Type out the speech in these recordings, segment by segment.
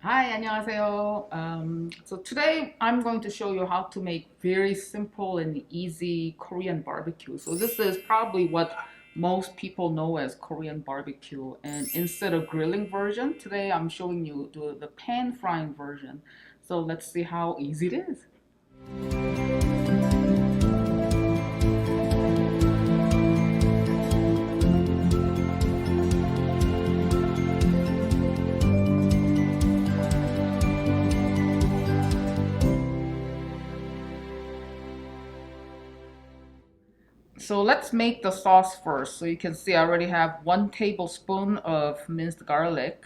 Hi, 안녕하세요. So today I'm going to show you how to make very simple and easy Korean barbecue. So this is probably what most people know as Korean barbecue. And instead of grilling version, today I'm showing you the pan frying version. So let's see how easy it is. So let's make the sauce first. So you can see I already have 1 tablespoon of minced garlic.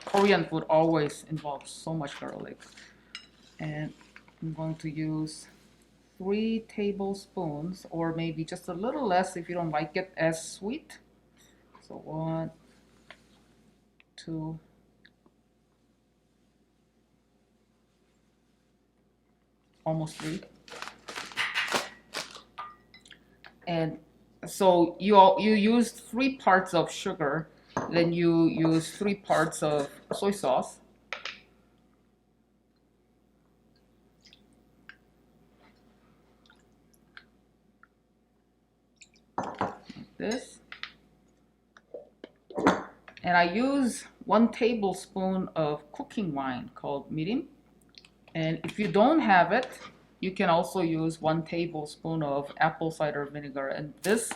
Korean food always involves so much garlic. And I'm going to use 3 tablespoons, or maybe just a little less if you don't like it as sweet. So 1, 2, almost 3. And so you used 3 parts of sugar, then you use 3 parts of soy sauce. Like this. And I use 1 tablespoon of cooking wine called mirin. And if you don't have it, you can also use 1 tablespoon of apple cider vinegar. And this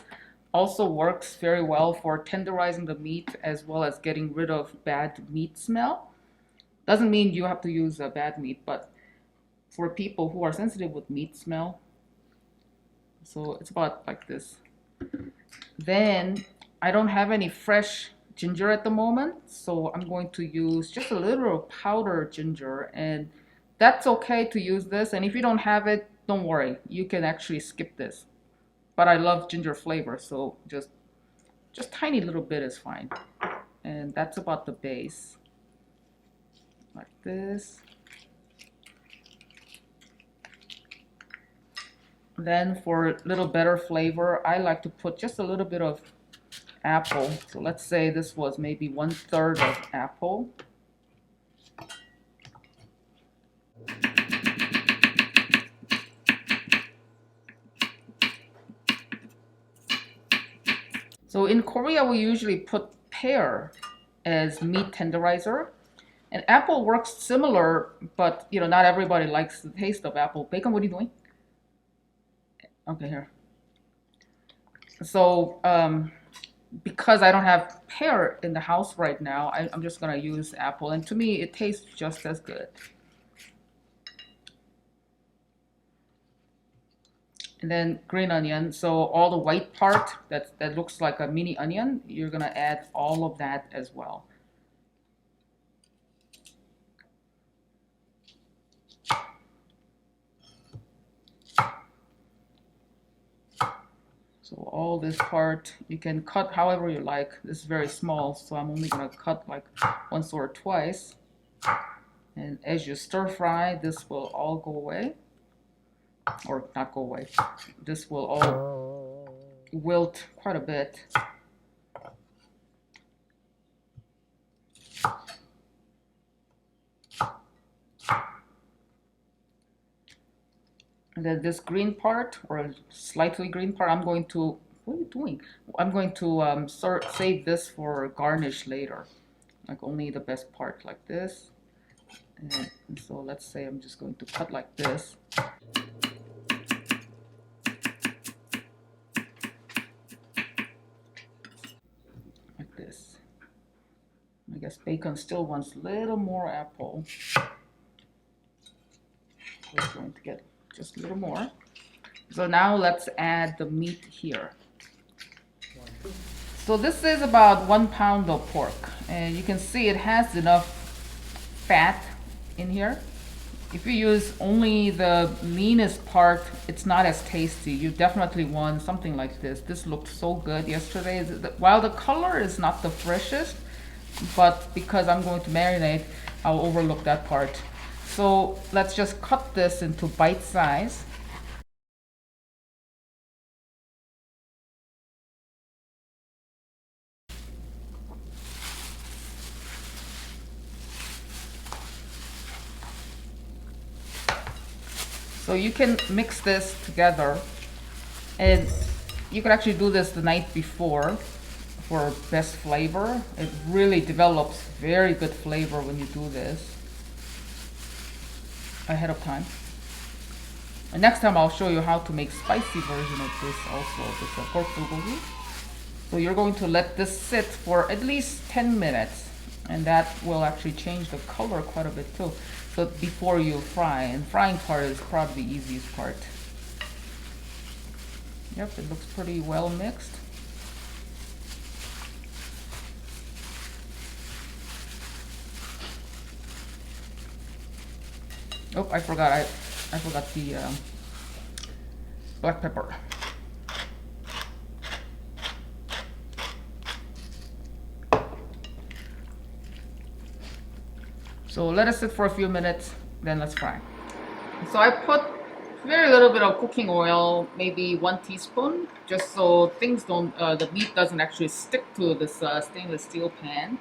also works very well for tenderizing the meat as well as getting rid of bad meat smell. Doesn't mean you have to use a bad meat, but for people who are sensitive with meat smell, so it's about like this. Then I don't have any fresh ginger at the moment, so I'm going to use just a little powdered ginger, and that's okay to use this. And if you don't have it, don't worry, you can actually skip this. But I love ginger flavor, so just tiny little bit is fine. And that's about the base, like this. Then for a little better flavor, I like to put just a little bit of apple. So let's say this was maybe 1/3 of apple. So in Korea, we usually put pear as meat tenderizer. And apple works similar, but not everybody likes the taste of apple. Bacon, what are you doing? Okay, here. So because I don't have pear in the house right now, I'm just gonna use apple. And to me, it tastes just as good. And then green onion. So all the white part that looks like a mini onion, you're gonna add all of that as well. So all this part you can cut however you like. This is very small, so I'm only gonna cut like once or twice. And as you stir fry, this will all go away, or not go away. This will all wilt quite a bit. And then this green part, or slightly green part, I'm going to, what are you doing? I'm going to save this for garnish later. Like only the best part like this. And so let's say I'm just going to cut like this. Like this. I guess bacon still wants a little more apple. We're going to get just a little more. So now let's add the meat here. So this is about 1 pound of pork, and you can see it has enough fat in here. If you use only the leanest part, it's not as tasty. You definitely want something like this. This looked so good yesterday. While the color is not the freshest, but because I'm going to marinate, I'll overlook that part. So let's just cut this into bite size. So you can mix this together, and you can actually do this the night before for best flavor. It really develops very good flavor when you do this ahead of time. And next time I'll show you how to make spicy version of this also, this pork bulgogi. So you're going to let this sit for at least 10 minutes, and that will actually change the color quite a bit too. So before you fry, and frying part is probably the easiest part. Yep, it looks pretty well mixed. Oh, I forgot the black pepper. So let it sit for a few minutes, then let's fry. So I put very little bit of cooking oil, maybe 1 teaspoon, just so things don't, the meat doesn't actually stick to this stainless steel pan.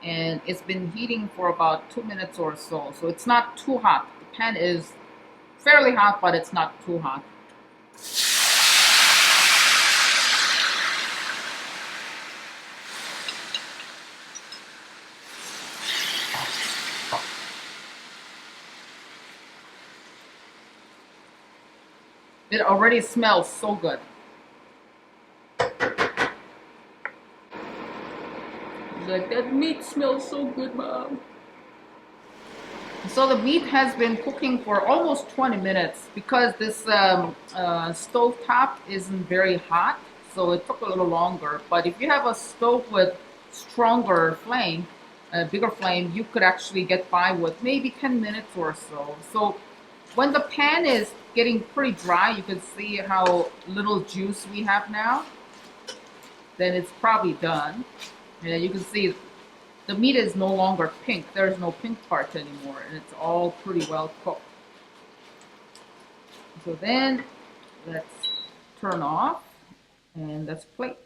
And it's been heating for about 2 minutes or so, so it's not too hot. The pan is fairly hot, but it's not too hot. It already smells so good. He's like, that meat smells so good, Mom. So the meat has been cooking for almost 20 minutes because this stove top isn't very hot, so it took a little longer. But if you have a stove with stronger flame, a bigger flame, you could actually get by with maybe 10 minutes or so. So when the pan is getting pretty dry, you can see how little juice we have now. Then it's probably done. And you can see the meat is no longer pink. There's no pink part anymore, and it's all pretty well cooked. So then let's turn off and let's plate.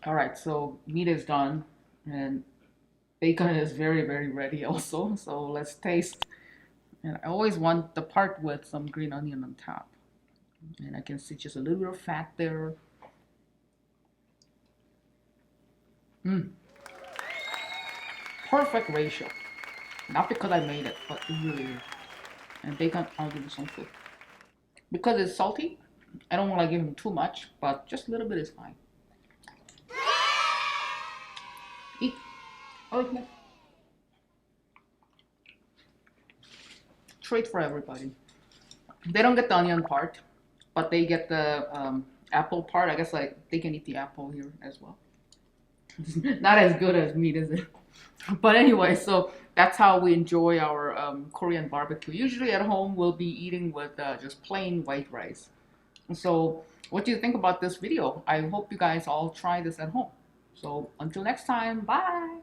All right, so meat is done, and bacon is very, very ready also. So let's taste. And I always want the part with some green onion on top. And I can see just a little bit of fat there. Perfect ratio. Not because I made it, but it really is. And bacon, I'll give him some food. Because it's salty, I don't want to give him too much, but just a little bit is fine. Eat. Oh, yeah. Treat for everybody. They don't get the onion part, but they get the apple part. I guess like they can eat the apple here as well. Not as good as meat, is it? But anyway, so that's how we enjoy our Korean barbecue. Usually at home, we'll be eating with just plain white rice. So what do you think about this video? I hope you guys all try this at home. So until next time, bye!